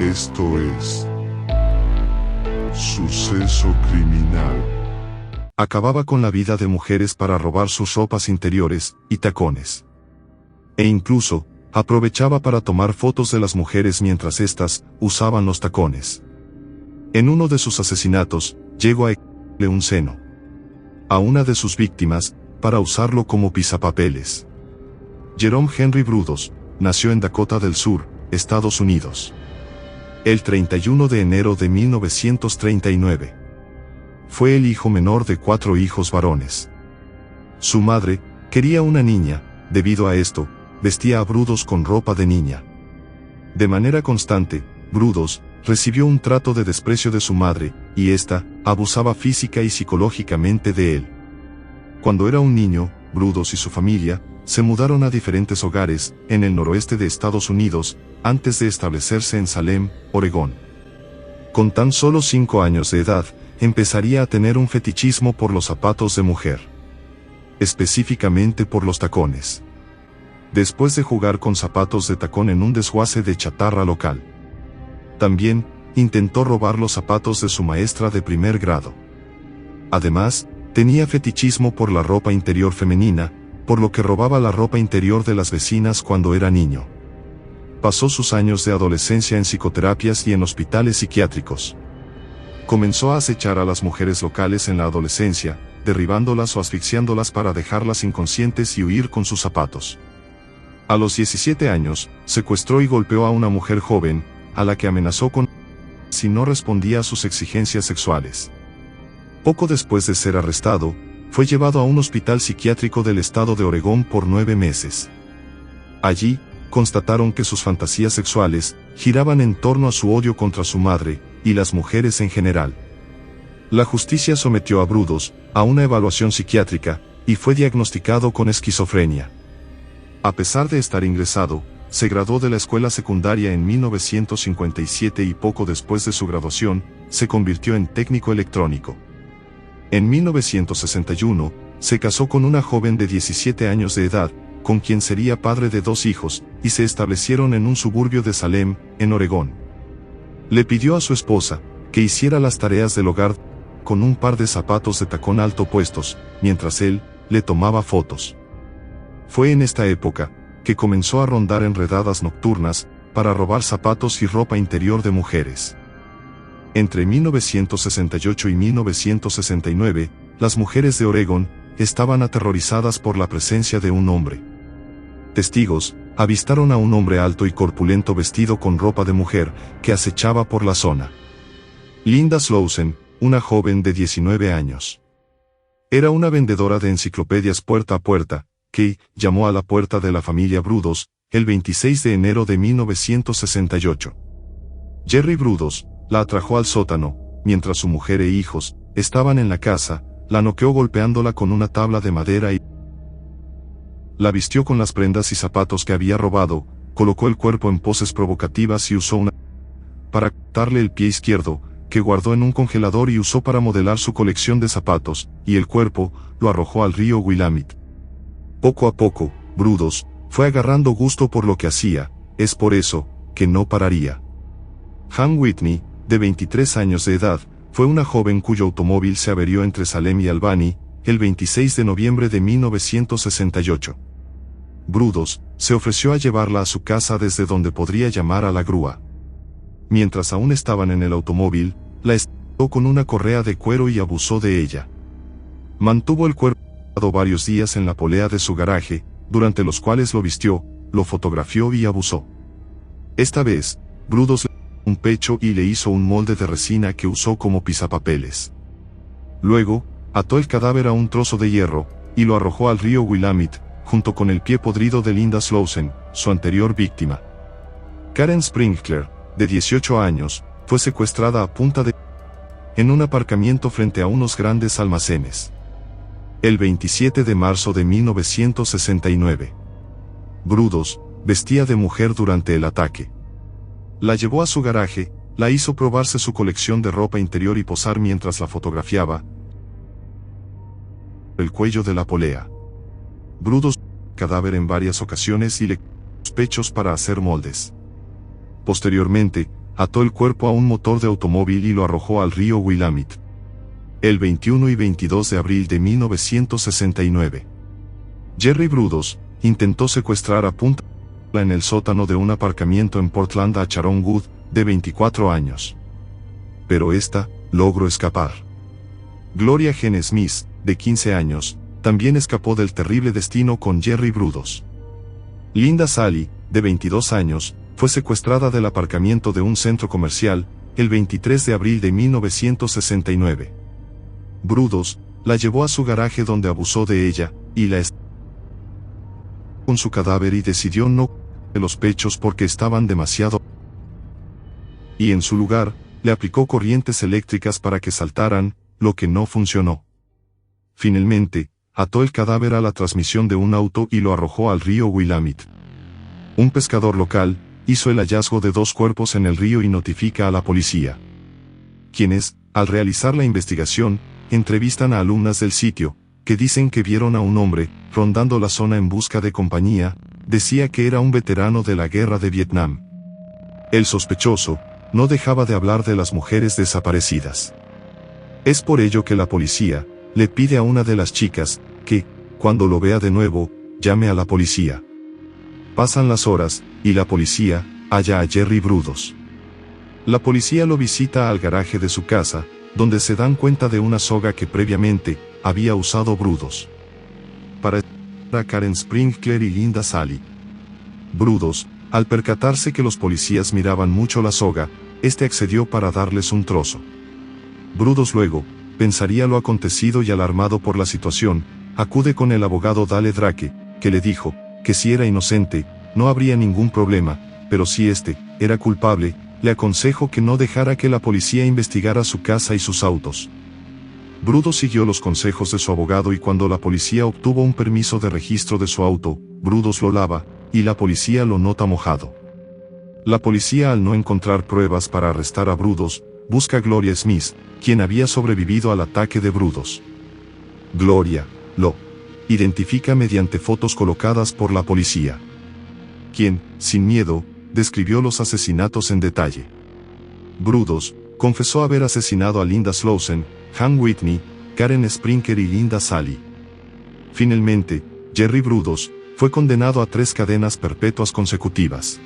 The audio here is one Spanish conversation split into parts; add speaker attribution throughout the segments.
Speaker 1: Esto es Suceso Criminal.
Speaker 2: Acababa con la vida de mujeres para robar sus ropas interiores y tacones. E incluso, aprovechaba para tomar fotos de las mujeres mientras éstas usaban los tacones. En uno de sus asesinatos, llegó a echarle un seno a una de sus víctimas, para usarlo como pisapapeles. Jerome Henry Brudos nació en Dakota del Sur, Estados Unidos, el 31 de enero de 1939. Fue el hijo menor de 4 hijos varones. Su madre quería una niña, debido a esto, vestía a Brudos con ropa de niña. De manera constante, Brudos recibió un trato de desprecio de su madre, y ésta abusaba física y psicológicamente de él. Cuando era un niño, Brudos y su familia se mudaron a diferentes hogares en el noroeste de Estados Unidos, antes de establecerse en Salem, Oregón. Con tan solo 5 años de edad, empezaría a tener un fetichismo por los zapatos de mujer. Específicamente por los tacones. Después de jugar con zapatos de tacón en un desguace de chatarra local. También, intentó robar los zapatos de su maestra de primer grado. Además, tenía fetichismo por la ropa interior femenina, por lo que robaba la ropa interior de las vecinas cuando era niño. Pasó sus años de adolescencia en psicoterapias y en hospitales psiquiátricos. Comenzó a acechar a las mujeres locales en la adolescencia, derribándolas o asfixiándolas para dejarlas inconscientes y huir con sus zapatos. A los 17 años, secuestró y golpeó a una mujer joven, a la que amenazó con si no respondía a sus exigencias sexuales. Poco después de ser arrestado, fue llevado a un hospital psiquiátrico del estado de Oregón por 9 meses. Allí, constataron que sus fantasías sexuales giraban en torno a su odio contra su madre y las mujeres en general. La justicia sometió a Brudos a una evaluación psiquiátrica y fue diagnosticado con esquizofrenia. A pesar de estar ingresado, se graduó de la escuela secundaria en 1957 y poco después de su graduación, se convirtió en técnico electrónico. En 1961, se casó con una joven de 17 años de edad, con quien sería padre de 2 hijos, y se establecieron en un suburbio de Salem, en Oregón. Le pidió a su esposa que hiciera las tareas del hogar con un par de zapatos de tacón alto puestos, mientras él le tomaba fotos. Fue en esta época que comenzó a rondar en redadas nocturnas para robar zapatos y ropa interior de mujeres. Entre 1968 y 1969, las mujeres de Oregón estaban aterrorizadas por la presencia de un hombre. Testigos avistaron a un hombre alto y corpulento vestido con ropa de mujer que acechaba por la zona. Linda Slauson, una joven de 19 años. Era una vendedora de enciclopedias puerta a puerta, que llamó a la puerta de la familia Brudos el 26 de enero de 1968. Jerry Brudos la atrajo al sótano, mientras su mujer e hijos estaban en la casa, la noqueó golpeándola con una tabla de madera y la vistió con las prendas y zapatos que había robado, colocó el cuerpo en poses provocativas y usó una para cortarle el pie izquierdo, que guardó en un congelador y usó para modelar su colección de zapatos, y el cuerpo lo arrojó al río Willamette. Poco a poco, Brudos fue agarrando gusto por lo que hacía, es por eso que no pararía. Han Whitney, de 23 años de edad, fue una joven cuyo automóvil se averió entre Salem y Albany, el 26 de noviembre de 1968. Brudos se ofreció a llevarla a su casa desde donde podría llamar a la grúa. Mientras aún estaban en el automóvil, la estrelló con una correa de cuero y abusó de ella. Mantuvo el cuerpo varios días en la polea de su garaje, durante los cuales lo vistió, lo fotografió y abusó. Esta vez, Brudos le dio un pecho y le hizo un molde de resina que usó como pisapapeles. Luego, ató el cadáver a un trozo de hierro, y lo arrojó al río Willamette, junto con el pie podrido de Linda Slauson, su anterior víctima. Karen Sprinkler, de 18 años, fue secuestrada a punta de en un aparcamiento frente a unos grandes almacenes. El 27 de marzo de 1969. Brudos vestía de mujer durante el ataque. La llevó a su garaje, la hizo probarse su colección de ropa interior y posar mientras la fotografiaba. El cuello de la polea. Brudos cadáver en varias ocasiones y le los pechos para hacer moldes. Posteriormente, ató el cuerpo a un motor de automóvil y lo arrojó al río Willamette. El 21 y 22 de abril de 1969. Jerry Brudos intentó secuestrar a punta en el sótano de un aparcamiento en Portland a Sharon Wood, de 24 años. Pero esta logró escapar. Gloria Jean Smith, de 15 años, también escapó del terrible destino con Jerry Brudos. Linda Sally, de 22 años, fue secuestrada del aparcamiento de un centro comercial, el 23 de abril de 1969. Brudos la llevó a su garaje donde abusó de ella, y la con su cadáver y decidió no de los pechos porque estaban demasiado y en su lugar, le aplicó corrientes eléctricas para que saltaran, lo que no funcionó. Finalmente, ató el cadáver a la transmisión de un auto y lo arrojó al río Willamette. Un pescador local hizo el hallazgo de 2 cuerpos en el río y notifica a la policía, quienes, al realizar la investigación, entrevistan a alumnas del sitio, que dicen que vieron a un hombre rondando la zona en busca de compañía. Decía que era un veterano de la guerra de Vietnam. El sospechoso no dejaba de hablar de las mujeres desaparecidas. Es por ello que la policía le pide a una de las chicas que, cuando lo vea de nuevo, llame a la policía. Pasan las horas, y la policía halla a Jerry Brudos. La policía lo visita al garaje de su casa, donde se dan cuenta de una soga que previamente había usado Brudos para a Karen Sprinkler y Linda Sally. Brudos, al percatarse que los policías miraban mucho la soga, accedió para darles un trozo. Brudos luego pensaría lo acontecido y alarmado por la situación, acude con el abogado Dale Drake, que le dijo que si era inocente, no habría ningún problema, pero si era culpable, le aconsejó que no dejara que la policía investigara su casa y sus autos. Brudos siguió los consejos de su abogado y cuando la policía obtuvo un permiso de registro de su auto, Brudos lo lava, y la policía lo nota mojado. La policía, al no encontrar pruebas para arrestar a Brudos, busca a Gloria Smith, quien había sobrevivido al ataque de Brudos. Gloria lo identifica mediante fotos colocadas por la policía, quien, sin miedo, describió los asesinatos en detalle. Brudos confesó haber asesinado a Linda Slauson, Han Whitney, Karen Sprinker y Linda Sally. Finalmente, Jerry Brudos fue condenado a 3 cadenas perpetuas consecutivas.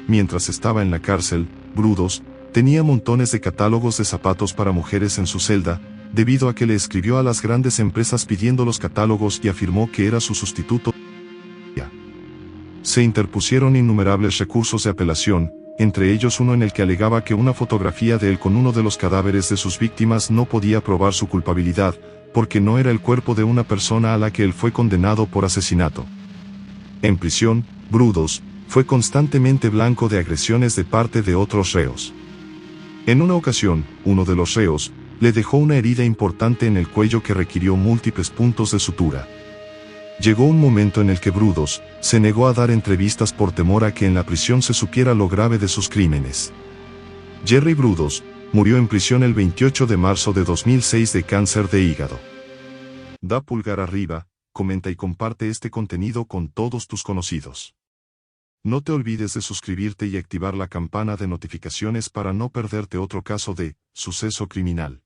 Speaker 2: Mientras estaba en la cárcel, Brudos tenía montones de catálogos de zapatos para mujeres en su celda, debido a que le escribió a las grandes empresas pidiendo los catálogos y afirmó que era su sustituto. Se interpusieron innumerables recursos de apelación, entre ellos uno en el que alegaba que una fotografía de él con uno de los cadáveres de sus víctimas no podía probar su culpabilidad, porque no era el cuerpo de una persona a la que él fue condenado por asesinato. En prisión, Brudos fue constantemente blanco de agresiones de parte de otros reos. En una ocasión, uno de los reos le dejó una herida importante en el cuello que requirió múltiples puntos de sutura. Llegó un momento en el que Brudos se negó a dar entrevistas por temor a que en la prisión se supiera lo grave de sus crímenes. Jerry Brudos murió en prisión el 28 de marzo de 2006 de cáncer de hígado. Da pulgar arriba, comenta y comparte este contenido con todos tus conocidos. No te olvides de suscribirte y activar la campana de notificaciones para no perderte otro caso de suceso criminal.